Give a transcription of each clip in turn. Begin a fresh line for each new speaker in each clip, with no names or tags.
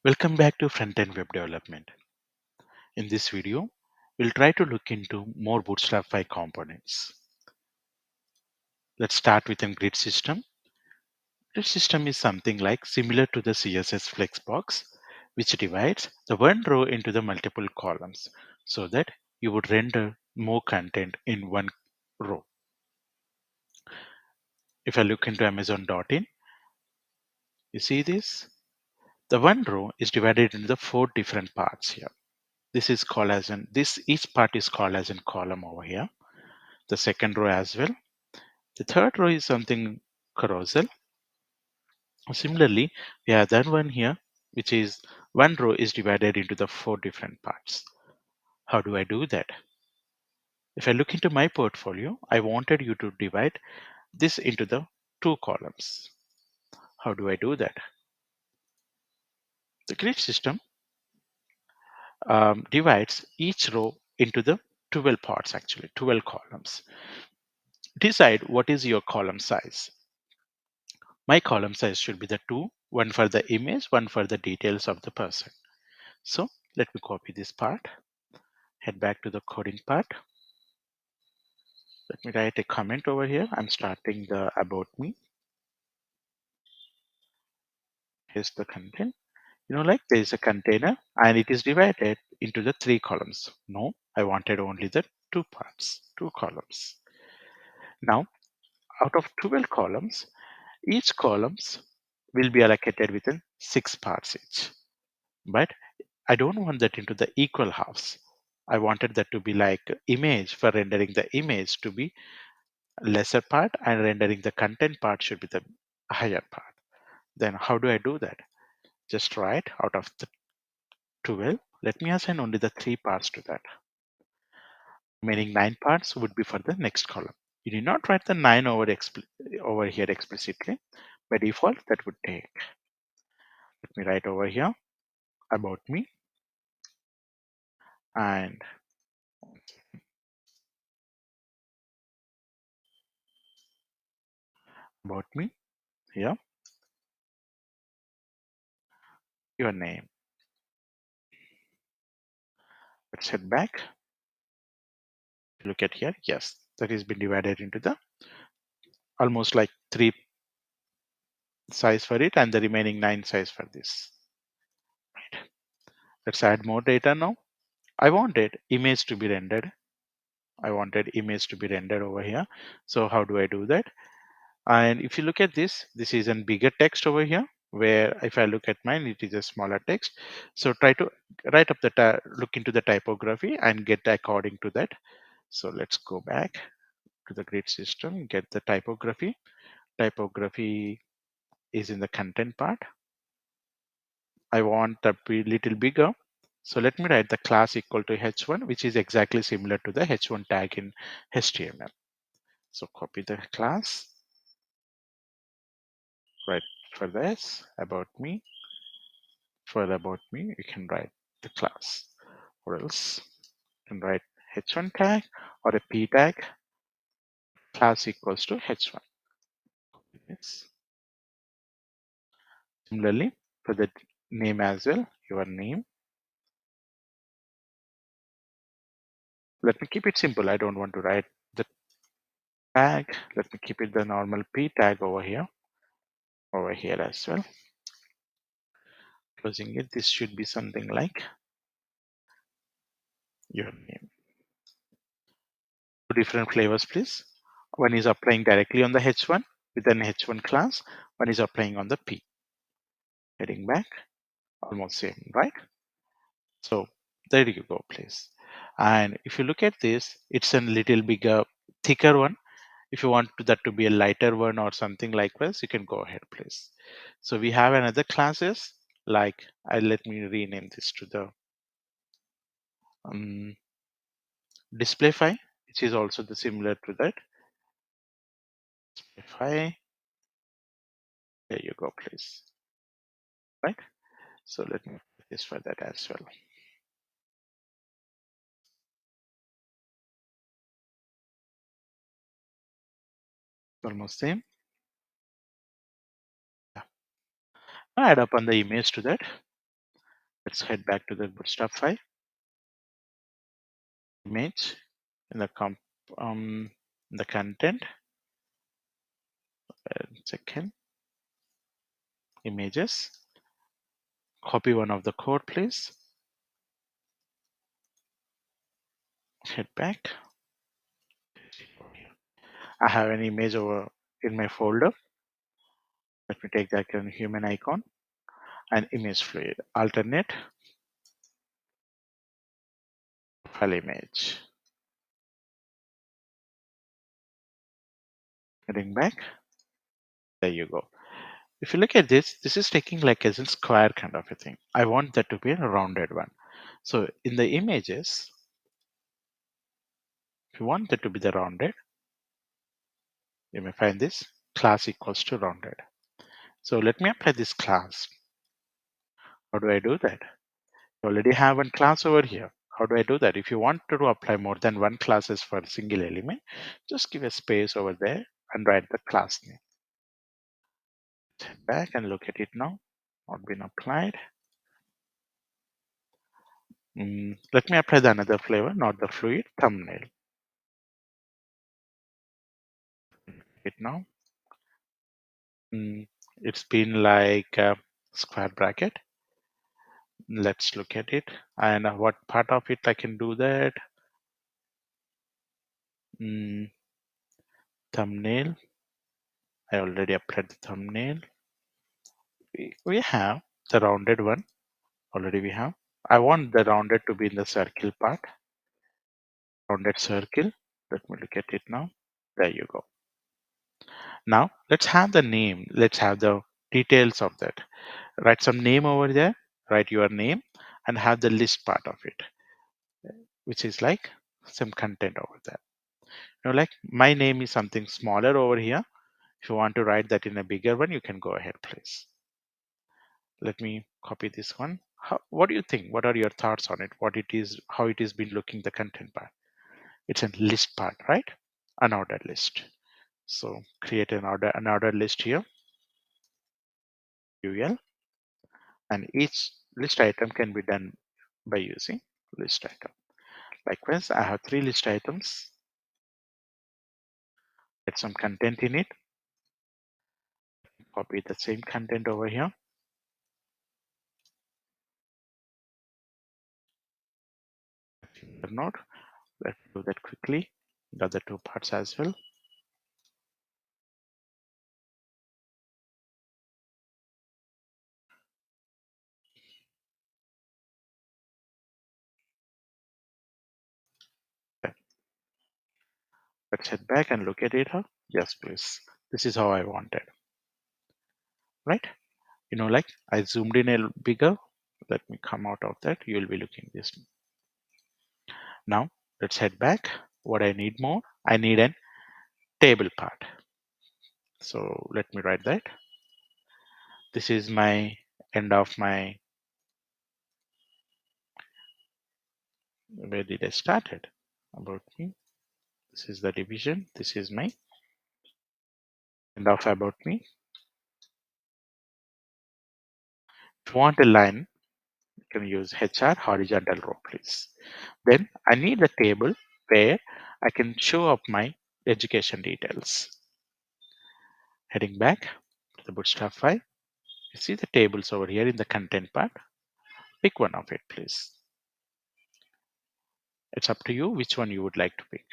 Welcome back to Front-End Web Development. In this video, we'll try to look into more Bootstrap 5 components. Let's start with a grid system. Grid system is something like similar to the CSS Flexbox, which divides the one row into the multiple columns so that you would render more content in one row. If I look into Amazon.in, you see this? The one row is divided into the 4 different parts here. This is called as each part is called as a column over here. The second row as well. The third row is something carousel. Similarly, we have that one here, which is one row is divided into the 4 different parts. How do I do that? If I look into my portfolio, I wanted you to divide this into the 2 columns. How do I do that? The grid system divides each row into the 12 parts, actually 12 columns. Decide what is your column size. My column size should be the 2, one for the image, one for the details of the person. So let me copy this part, head back to the coding part. Let me write a comment over here. I'm starting the about me. Here's the content. Like there is a container and it is divided into the 3 columns. No, I wanted only the 2 parts, 2 columns. Now, out of 12 columns, each columns will be allocated within 6 parts each. But I don't want that into the equal halves. I wanted that to be like image for rendering the image to be lesser part and rendering the content part should be the higher part. Then how do I do that? Just write out of the 12, let me assign only the 3 parts to that. Remaining 9 parts would be for the next column. You need not write the 9 over here explicitly. By default, that would take. Let me write over here about me and about me here, your name. Let's head back. Look at here. Yes, that has been divided into the almost like 3 size for it and the remaining 9 size for this. Right. Let's add more data now. I wanted image to be rendered. I wanted image to be rendered over here. So how do I do that? And if you look at this is a bigger text over here, where if I look at mine, it is a smaller text. So try to write up the look into the typography and get according to that. So let's go back to the grid system, get the typography. Typography is in the content part. I want to be little bigger. So let me write the class equal to h1, which is exactly similar to the h1 tag in HTML. So copy the class, write for this about me. For about me, you can write the class, or else you can write h1 tag or a p tag. Class equals to h1. Yes. Similarly, for the name as well, your name. Let me keep it simple. I don't want to write the tag. Let me keep it the normal p tag over here as well. Closing it, this should be something like your name. Two different flavors, please. One is applying directly on the h1 with an h1 class. One is applying on the p. Heading back, almost same, right? So there you go, please. And if you look at this, it's a little bigger, thicker one. If you want that to be a lighter one or something like this, you can go ahead, please. So we have another classes like, let me rename this to the display which is also the similar to that. Display, there you go, please. Right. So let me do this for that as well. Almost same. Yeah. Add up on the image to that. Let's head back to the bootstrap file. Image in the the content. Second, images. Copy one of the code, please. Head back. I have an image over in my folder. Let me take that human icon and image fluid. Alternate file image. Heading back. There you go. If you look at this, this is taking like as a square kind of a thing. I want that to be a rounded one. So in the images, if you want that to be the rounded, you may find this class equals to rounded. So let me apply this class. How do I do that? You already have one class over here. How do I do that? If you want to apply more than one classes for a single element, just give a space over there and write the class name. Head back and look at it now. Not been applied. Let me apply the another flavor, not the fluid, thumbnail. It now. It's been like a square bracket. Let's look at it and what part of it I can do that. Thumbnail. I already applied the thumbnail. We have the rounded one already. We have. I want the rounded to be in the circle part. Rounded circle. Let me look at it now. There you go. Now let's have the name. Let's have the details of that. Write some name over there. Write your name and have the list part of it, which is like some content over there. Like my name is something smaller over here. If you want to write that in a bigger one, you can go ahead, please. Let me copy this one. What do you think? What are your thoughts on it? What it is, how it is been looking, the content part. It's a list part, right? An ordered list. So create an ordered list here, UL, and each list item can be done by using list item. Likewise, I have 3 list items. Get some content in it. Copy the same content over here. Node. Let's do that quickly. The other 2 parts as well. Let's head back and look at it. Yes, please. This is how I wanted. Right? Like I zoomed in a bigger. Let me come out of that. You'll be looking this. Now let's head back. What I need more? I need an table part. So let me write that. This is my end of my. Where did I started? About me. This is the division. This is my end of about me. If you want a line, you can use HR horizontal row, please. Then I need a table where I can show up my education details. Heading back to the bootstrap file, you see the tables over here in the content part. Pick one of it, please. It's up to you which one you would like to pick.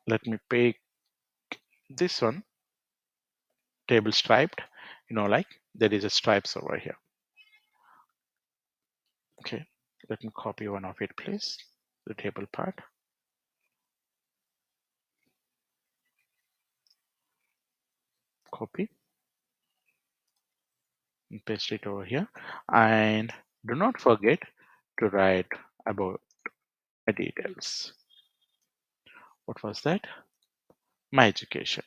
Let me pick this one, table striped. Like there is a stripes over here. Okay, let me copy one of it, please. The table part. Copy and paste it over here. And do not forget to write about my details. What was that? My education.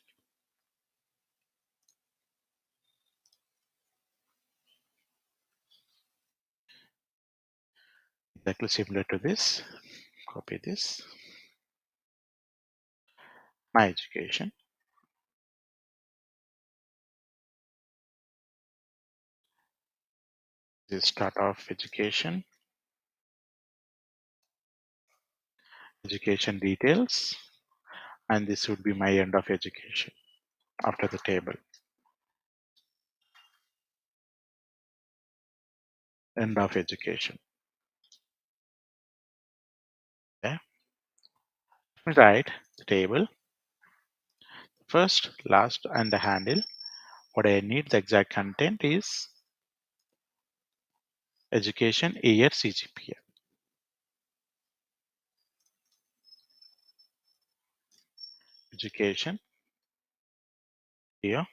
Exactly similar to this. Copy this. My education. This is start of education, education details, and this would be my end of education after the table. End of education. Okay. Write the table first, last, and the handle. What I need the exact content is education year CGPA. Education year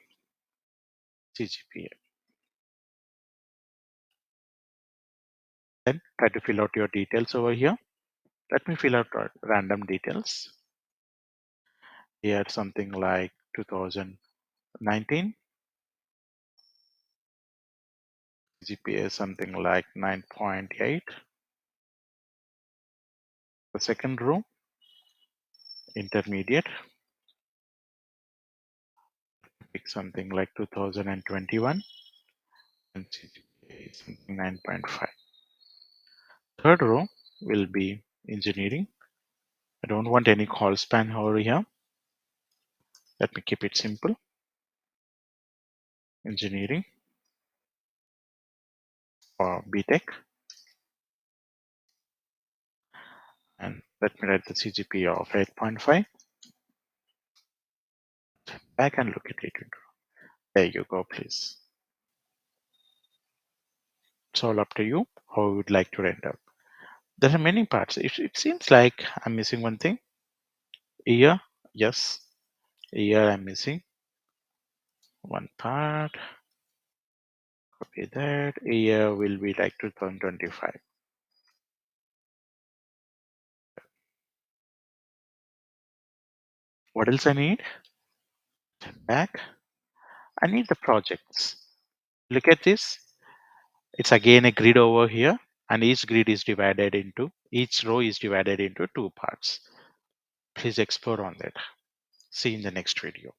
CGPA. Then try to fill out your details over here. Let me fill out random details. Here something like 2019. GPA something like 9.8. The second row, intermediate, pick something like 2021, and CGPA is something 9.5. Third row will be engineering. I don't want any call span over here. Let me keep it simple. Engineering or BTech. And let me write the CGPA of 8.5. Back and look at it. There you go, please. It's all up to you how you would like to render. There are many parts. It seems like I'm missing one thing. Year, yes. Year I'm missing one part. Copy that. Year will be like 2025. What else I need? Back. I need the projects. Look at this. It's again a grid over here, and each grid is divided into, each row is divided into two parts. Please explore on that. See you in the next video.